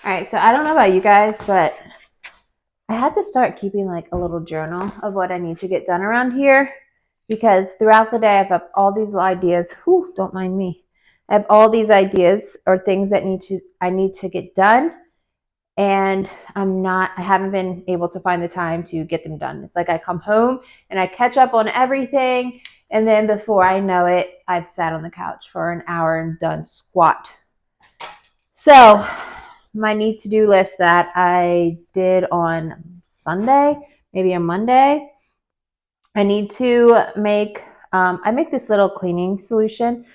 All right, so I don't know about you guys, but I had to start keeping like a little journal of what I need to get done around here because throughout the day I have all these ideas. Whew, don't mind me. I have all these ideas or things that I need to get done, and I haven't been able to find the time to get them done. It's like I come home and I catch up on everything, and then before I know it, I've sat on the couch for an hour and done squat. So my need to do list that I did on Sunday, maybe on Monday, I need to make, I make this little cleaning solution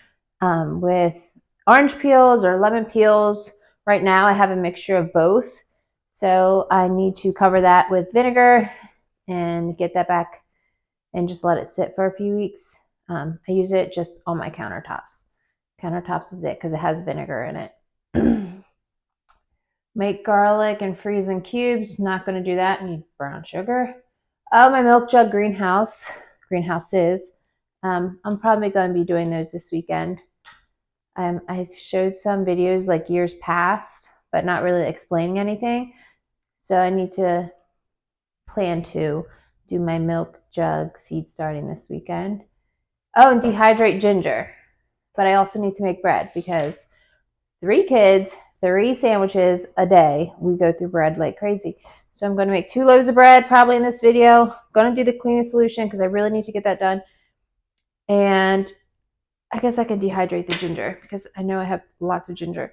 with orange peels or lemon peels. Right now I have a mixture of both. So I need to cover that with vinegar and get that back and just let it sit for a few weeks. I use it just on my countertops. Countertops is it because it has vinegar in it. Make garlic and freeze in cubes. Not going to do that. I need brown sugar. Oh, my milk jug greenhouses. I'm probably going to be doing those this weekend. I've showed some videos like years past, but not really explaining anything. So I need to plan to do my milk jug seed starting this weekend. Oh, and dehydrate ginger. But I also need to make bread because 3 kids, 3 sandwiches a day. We go through bread like crazy. So I'm going to make 2 loaves of bread probably in this video. I'm going to do the cleaning solution because I really need to get that done. And I guess I can dehydrate the ginger because I know I have lots of ginger.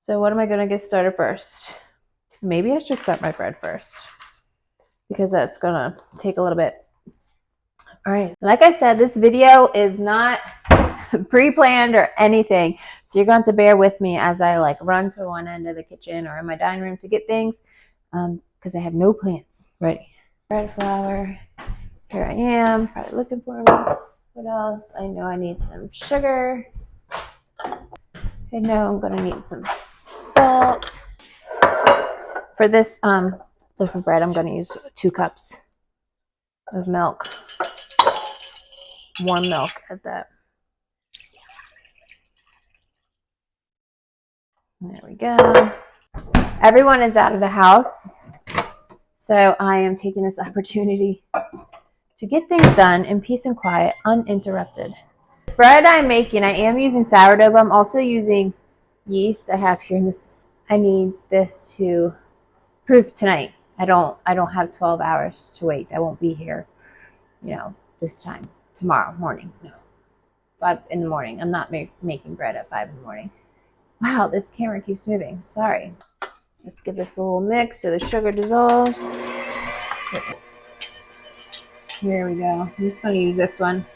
So what am I going to get started first? Maybe I should start my bread first because that's going to take a little bit. All right. Like I said, this video is not pre-planned or anything. So you're going to bear with me as I like run to one end of the kitchen or in my dining room to get things because I have no plans ready. Bread flour. Here I am, probably looking for me. What else? I know I need some sugar. I know I'm going to need some salt. For this loaf of bread, I'm going to use 2 cups of milk. Warm milk at that. There we go. Everyone is out of the house, so I am taking this opportunity to get things done in peace and quiet, uninterrupted. Bread I'm making, I am using sourdough, but I'm also using yeast I have here in this. I need this to proof tonight. I don't have 12 hours to wait. I won't be here, this time tomorrow morning. No, 5 in the morning. I'm not making bread at 5 in the morning. Wow, this camera keeps moving. Sorry. Just give this a little mix so the sugar dissolves. Here we go. I'm just going to use this one.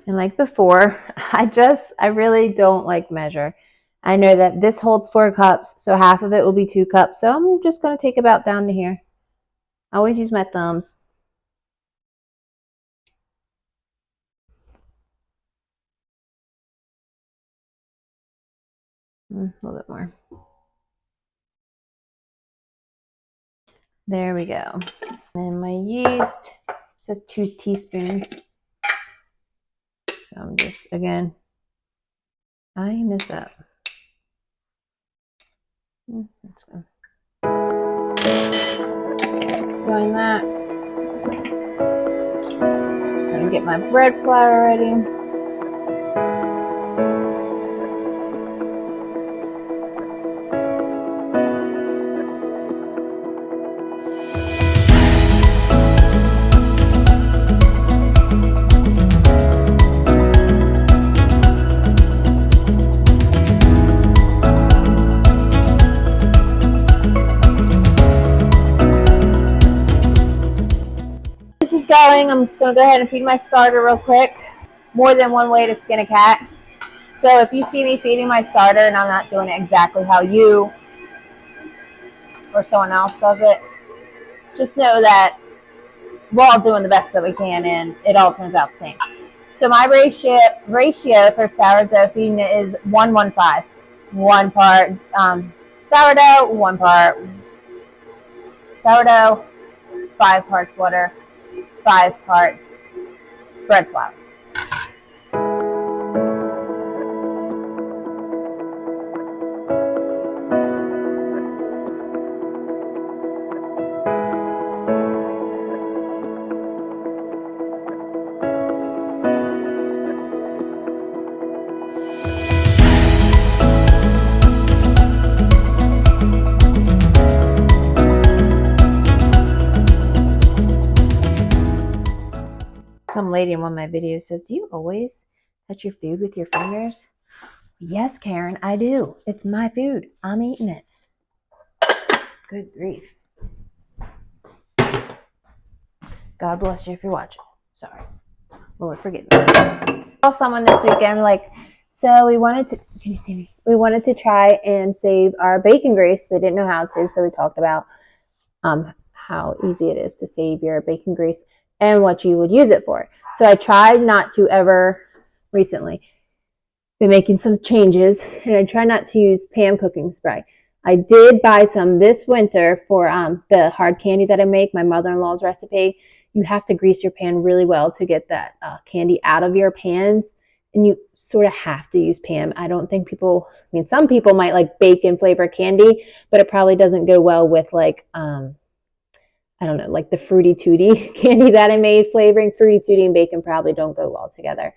And like before, I really don't like measure. I know that this holds 4 cups, so half of it will be 2 cups. So I'm just going to take about down to here. I always use my thumbs. A little bit more. There we go. And my yeast says 2 teaspoons. So I'm just, again, eyeing this up. That's good. It's doing that. I'm gonna get my bread flour ready. This is going. I'm just going to go ahead and feed my starter real quick. More than one way to skin a cat. So if you see me feeding my starter and I'm not doing it exactly how you or someone else does it, just know that we're all doing the best that we can and it all turns out the same. So my ratio for sourdough feeding is 1-1-5. 1 part sourdough, 1 part sourdough, 5 parts water, 5 parts bread flour. lady in one of my videos says, do you always touch your food with your fingers? Yes, Karen, I do. It's my food. I'm eating it. Good grief. God bless you if you're watching. Sorry. Lord, forgive me. I saw someone this weekend like, so we wanted to, can you see me? We wanted to try and save our bacon grease. They didn't know how to, so we talked about how easy it is to save your bacon grease and what you would use it for. So I tried not to ever recently be making some changes, and I try not to use Pam cooking spray. I did buy some this winter for the hard candy that I make, my mother-in-law's recipe. You have to grease your pan really well to get that candy out of your pans, and you sort of have to use Pam. I don't think people, I mean, some people might like bacon flavored candy, but it probably doesn't go well with like, I don't know, like the Fruity Tooty candy that I made flavoring. Fruity Tooty and bacon probably don't go well together.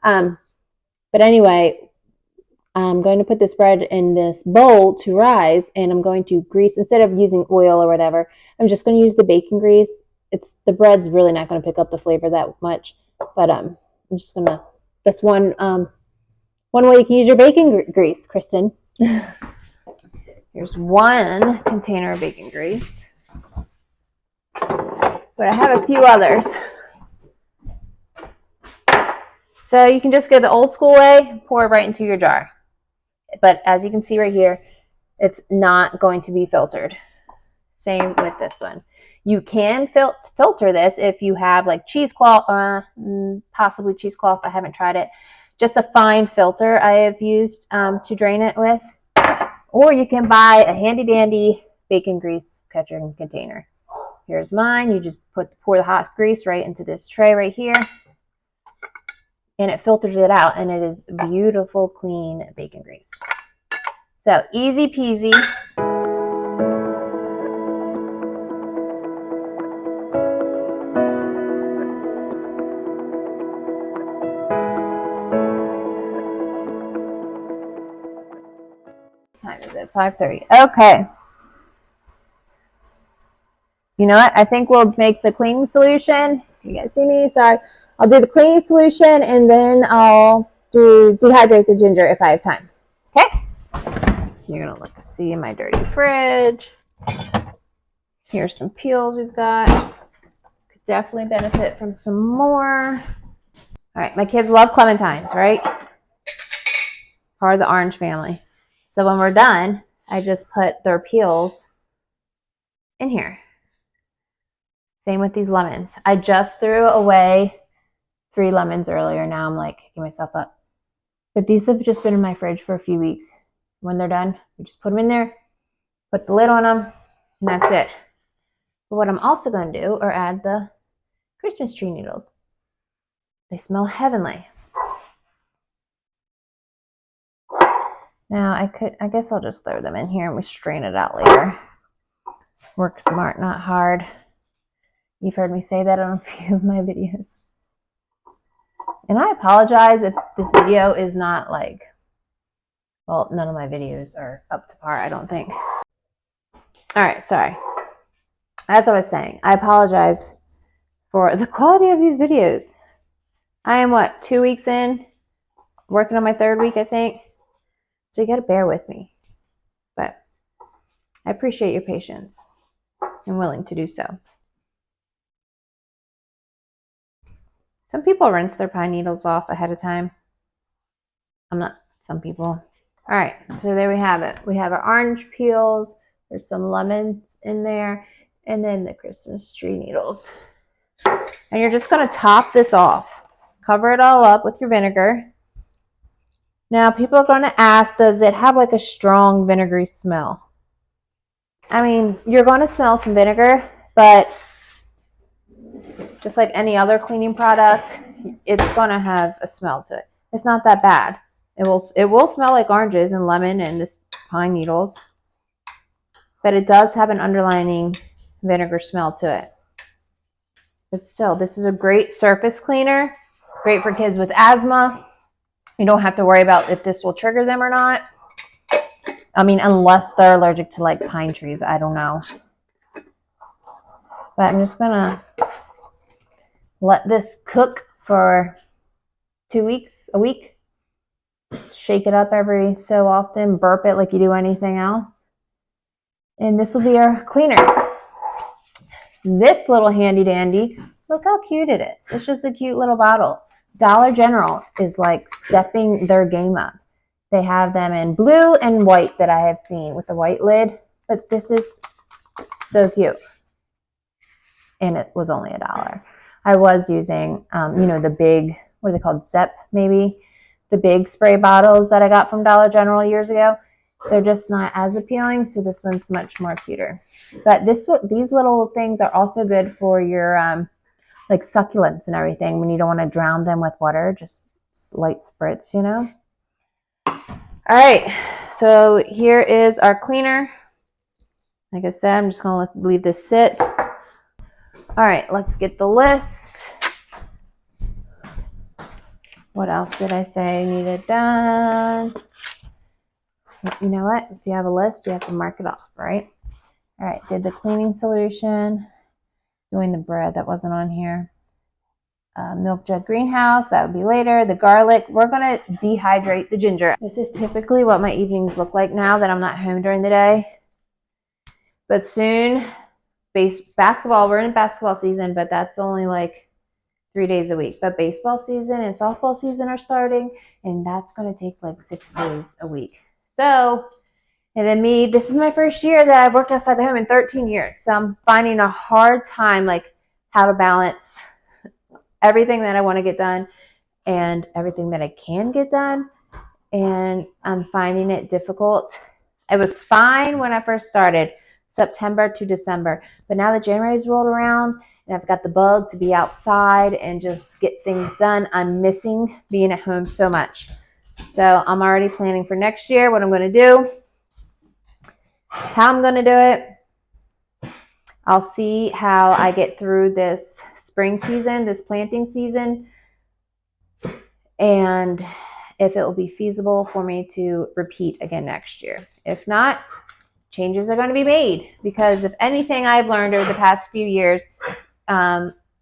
But anyway, I'm going to put this bread in this bowl to rise, and I'm going to grease, instead of using oil or whatever, I'm just going to use the bacon grease. The bread's really not going to pick up the flavor that much, but I'm just going to, that's one way you can use your bacon grease, Kristen. Here's one container of bacon grease, but I have a few others. So you can just go the old school way, pour it right into your jar. But as you can see right here, it's not going to be filtered. Same with this one. You can filter this if you have like cheesecloth, possibly cheesecloth. I haven't tried it. Just a fine filter I have used to drain it with. Or you can buy a handy dandy bacon grease catching container. Here's mine. You just pour the hot grease right into this tray right here, and it filters it out, and it is beautiful, clean bacon grease. So easy peasy. What time is it? 5:30. Okay. You know what? I think we'll make the cleaning solution. You guys see me? Sorry. I'll do the cleaning solution, and then I'll do dehydrate the ginger if I have time. Okay? You're going to look to see in my dirty fridge. Here's some peels we've got. Could definitely benefit from some more. All right. My kids love clementines, right? Part of the orange family. So when we're done, I just put their peels in here. Same with these lemons. I just threw away 3 lemons earlier. Now I'm like kicking myself up. But these have just been in my fridge for a few weeks. When they're done, we just put them in there, put the lid on them, and that's it. But what I'm also going to do are add the Christmas tree needles. They smell heavenly. Now I guess I'll just throw them in here and we strain it out later. Work smart, not hard. You've heard me say that on a few of my videos. And I apologize if this video is not like, well, none of my videos are up to par, I don't think. All right, sorry. As I was saying, I apologize for the quality of these videos. I am, 2 weeks in? Working on my 3rd week, I think. So you got to bear with me. But I appreciate your patience and willing to do so. Some people rinse their pine needles off ahead of time. I'm not some people. All right, so there we have it. We have our orange peels. There's some lemons in there. And then the Christmas tree needles. And you're just going to top this off. Cover it all up with your vinegar. Now, people are going to ask, does it have like a strong vinegary smell? I mean, you're going to smell some vinegar, but just like any other cleaning product, it's going to have a smell to it. It's not that bad. It will smell like oranges and lemon and this pine needles, but it does have an underlining vinegar smell to it. But still, this is a great surface cleaner, great for kids with asthma. You don't have to worry about if this will trigger them or not. I mean, unless they're allergic to like pine trees, I don't know. But I'm just gonna let this cook for 2 weeks, a week. Shake it up every so often, burp it like you do anything else. And this will be our cleaner. This little handy dandy, look how cute it is. It's just a cute little bottle. Dollar General is like stepping their game up. They have them in blue and white that I have seen with the white lid, but this is so cute. And it was only $1. I was using, the big, what are they called, Zep maybe? The big spray bottles that I got from Dollar General years ago. They're just not as appealing, so this one's much more cuter. But these little things are also good for your like succulents and everything when you don't want to drown them with water, just light spritz, All right, so here is our cleaner. Like I said, I'm just going to leave this sit. All right, let's get the list. What else did I say needed done? You know what? If you have a list, you have to mark it off, right? All right, did the cleaning solution, doing the bread that wasn't on here. Milk jug greenhouse, that would be later. The garlic, we're going to dehydrate the ginger. This is typically what my evenings look like now that I'm not home during the day. But soon, basketball, we're in basketball season, but that's only like 3 days a week. But baseball season and softball season are starting, and that's going to take like 6 days a week. So, and then this is my first year that I've worked outside the home in 13 years. So I'm finding a hard time, like how to balance everything that I want to get done and everything that I can get done. And I'm finding it difficult. It was fine when I first started, September to December. But now that January's rolled around and I've got the bug to be outside and just get things done, I'm missing being at home so much. So I'm already planning for next year, what I'm going to do, how I'm going to do it. I'll see how I get through this spring season, this planting season, and if it will be feasible for me to repeat again next year. If not, changes are going to be made, because if anything I've learned over the past few years,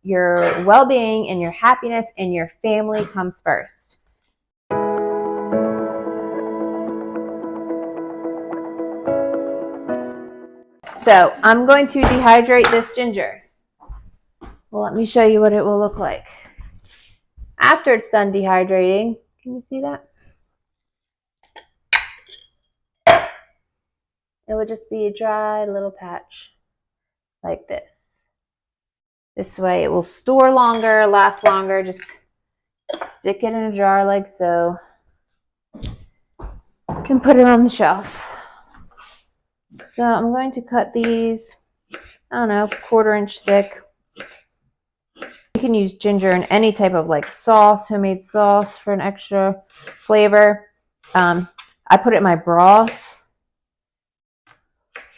your well-being and your happiness and your family comes first. So I'm going to dehydrate this ginger. Well, let me show you what it will look like after it's done dehydrating. Can you see that? It would just be a dry little patch like this. This way it will store longer, last longer. Just stick it in a jar like so. You can put it on the shelf. So I'm going to cut these, I don't know, 1/4 inch thick. You can use ginger in any type of like sauce, homemade sauce for an extra flavor. I put it in my broth.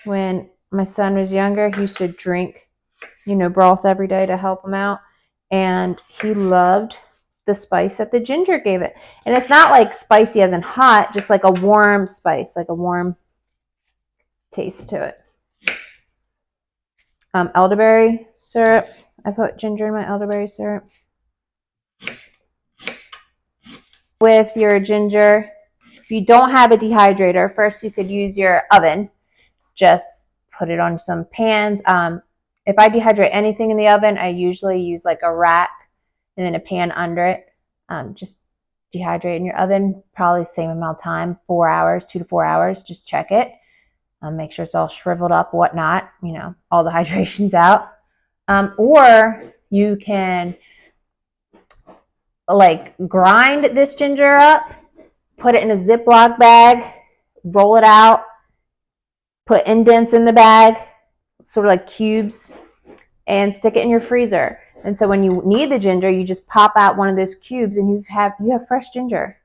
When my son was younger, he used to drink, broth every day to help him out. And he loved the spice that the ginger gave it. And it's not like spicy as in hot, just like a warm spice, like a warm taste to it. Elderberry syrup. I put ginger in my elderberry syrup. With your ginger, if you don't have a dehydrator, first you could use your oven. Just put it on some pans. If I dehydrate anything in the oven, I usually use like a rack and then a pan under it. Just dehydrate in your oven, probably the same amount of time, 4 hours, 2 to 4 hours. Just check it. Make sure it's all shriveled up, whatnot, all the hydration's out. Or you can like grind this ginger up, put it in a Ziploc bag, roll it out, put indents in the bag, sort of like cubes, and stick it in your freezer. And so when you need the ginger, you just pop out one of those cubes and you have fresh ginger.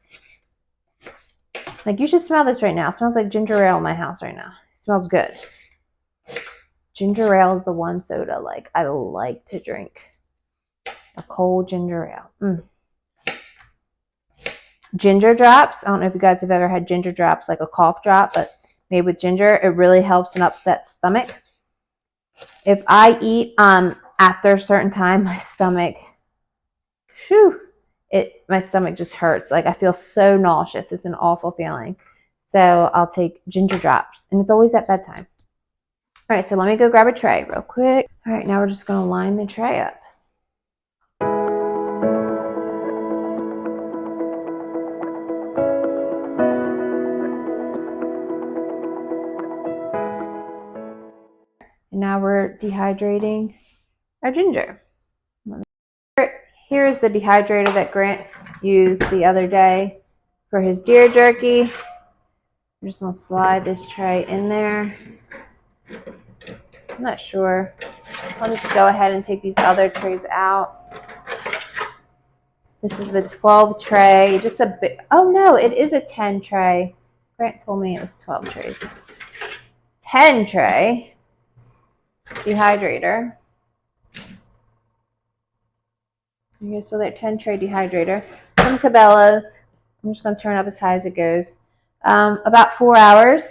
Like, you should smell this right now. It smells like ginger ale in my house right now. It smells good. Ginger ale is the one soda like I like to drink. A cold ginger ale. Ginger drops. I don't know if you guys have ever had ginger drops, like a cough drop, but made with ginger. It really helps an upset stomach. If I eat after a certain time, my stomach whew, my stomach just hurts. Like I feel so nauseous. It's an awful feeling. So I'll take ginger drops, and it's always at bedtime. All right, so let me go grab a tray real quick. All right, now we're just gonna line the tray up. And now we're dehydrating our ginger. Here's the dehydrator that Grant used the other day for his deer jerky. I'm just gonna slide this tray in there. I'm not sure. I'll just go ahead and take these other trays out. This is the 12 tray, just a bit. Oh no, it is a 10 tray. Grant told me it was 12 trays. 10 tray dehydrator. Okay, so that 10 tray dehydrator from Cabela's. I'm just going to turn it up as high as it goes. About 4 hours.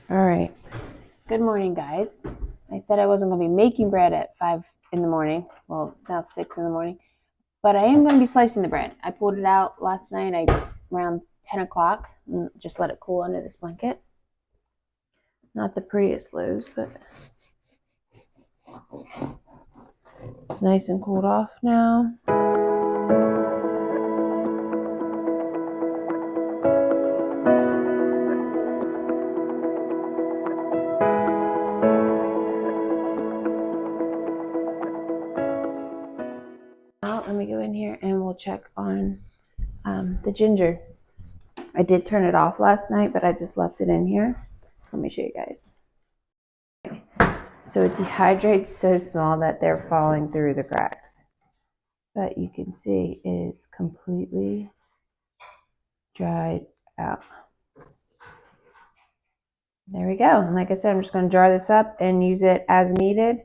All right. Good morning, guys. I said I wasn't going to be making bread at 5 in the morning. Well, it's now 6 in the morning. But I am going to be slicing the bread. I pulled it out last night around 10 o'clock and just let it cool under this blanket. Not the prettiest loaves, but it's nice and cooled off now. Now let me go in here and we'll check on the ginger. I did turn it off last night, but I just left it in here. So let me show you guys. So it dehydrates so small that they're falling through the cracks. But you can see it is completely dried out. There we go. And like I said, I'm just going to jar this up and use it as needed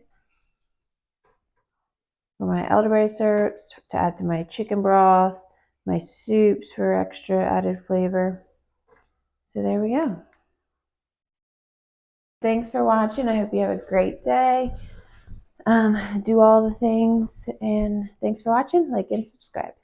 for my elderberry syrups, to add to my chicken broth, my soups for extra added flavor. So there we go. Thanks for watching. I hope you have a great day. Do all the things, and thanks for watching. Like and subscribe.